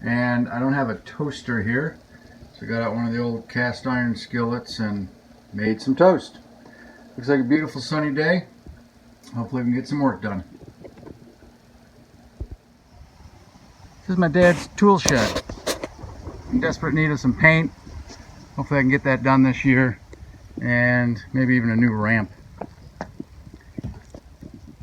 and I don't have a toaster here, so I got out one of the old cast iron skillets and made some toast. Looks like a beautiful sunny day. Hopefully we can get some work done. This is my dad's tool shed. I'm in desperate need of some paint. Hopefully I can get that done this year, and maybe even a new ramp.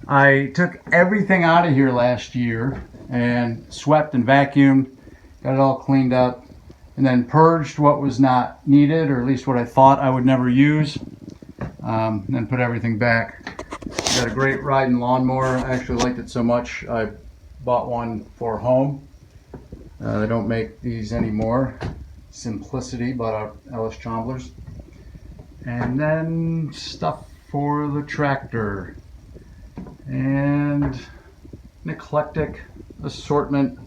I took everything out of here last year and swept and vacuumed, got it all cleaned up, and then purged what was not needed, or at least what I thought I would never use, then put everything back. Got a great riding lawnmower. I actually liked it so much I bought one for home. They don't make these anymore. Simplicity, bought out Ellis Chomblers. And then stuff for the tractor. And an eclectic assortment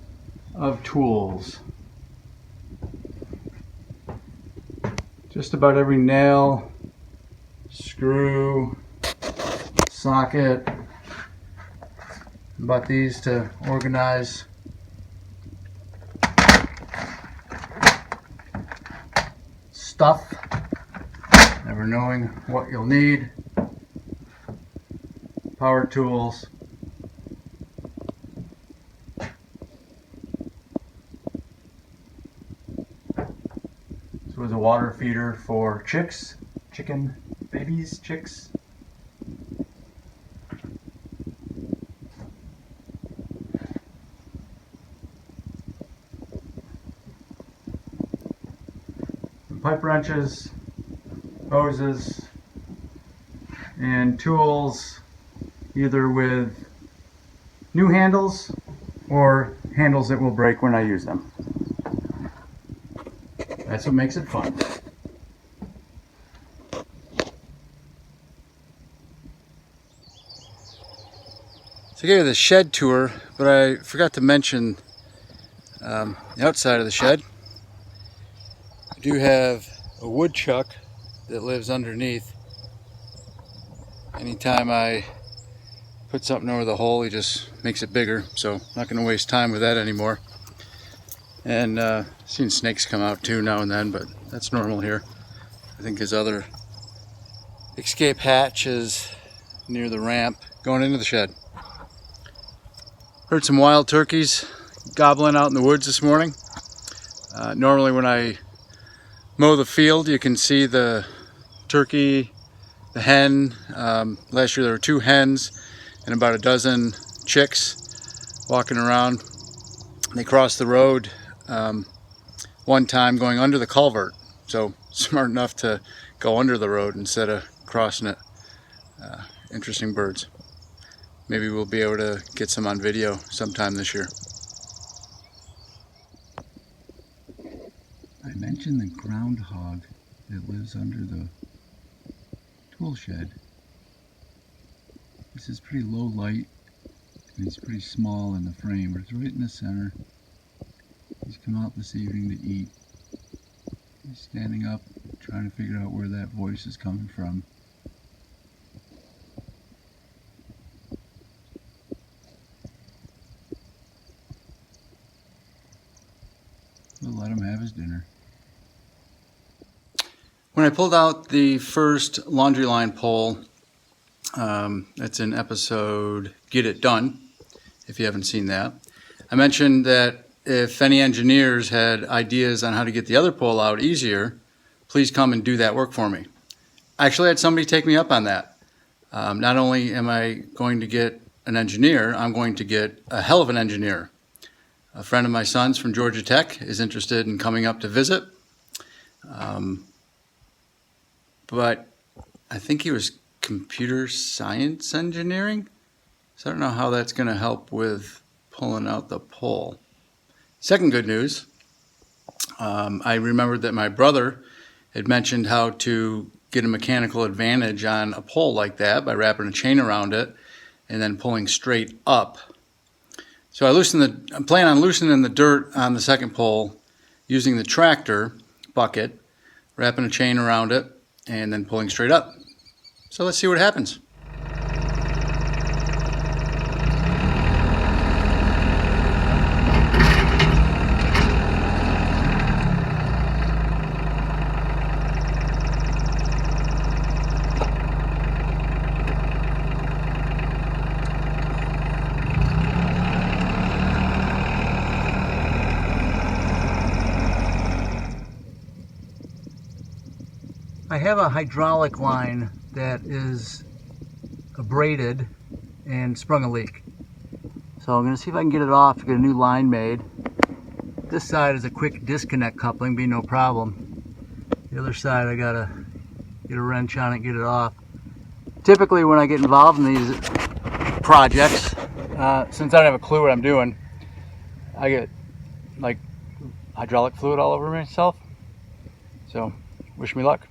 of tools. Just about every nail, screw, socket. Bought these to organize stuff, never knowing what you'll need. Power tools. This was a water feeder for chicks, chicken babies, chicks. Pipe wrenches, hoses, and tools, either with new handles or handles that will break when I use them. That's what makes it fun. So I gave you the shed tour, but I forgot to mention the outside of the shed. I do have a woodchuck that lives underneath. Anytime I put something over the hole, he just makes it bigger, so I'm not going to waste time with that anymore. And seen snakes come out too now and then, but that's normal here. I think his other escape hatch is near the ramp going into the shed. Heard some wild turkeys gobbling out in the woods this morning. Normally when I mow the field, you can see the turkey, the hen. Last year there were 2 hens and about a dozen chicks walking around. They crossed the road one time going under the culvert, so smart enough to go under the road instead of crossing it. Interesting birds. Maybe we'll be able to get some on video sometime this year. I mentioned the groundhog that lives under the tool shed. This is pretty low light and he's pretty small in the frame, but it's right in the center. He's come out this evening to eat. He's standing up trying to figure out where that voice is coming from. We'll let him have his dinner. When I pulled out the first laundry line pole, that's in episode Get It Done, if you haven't seen that, I mentioned that if any engineers had ideas on how to get the other pole out easier, please come and do that work for me. I actually had somebody take me up on that. Not only am I going to get an engineer, I'm going to get a hell of an engineer. A friend of my son's from Georgia Tech is interested in coming up to visit. But I think he was computer science engineering. So I don't know how that's going to help with pulling out the pole. Second good news, I remembered that my brother had mentioned how to get a mechanical advantage on a pole like that by wrapping a chain around it and then pulling straight up. So I plan on loosening the dirt on the second pole using the tractor bucket, wrapping a chain around it, and then pulling straight up. So let's see what happens. I have a hydraulic line that is abraded and sprung a leak. So I'm going to see if I can get it off to get a new line made. This side is a quick disconnect coupling, be no problem. The other side I got to get a wrench on it and get it off. Typically when I get involved in these projects, since I don't have a clue what I'm doing, I get like hydraulic fluid all over myself. So wish me luck.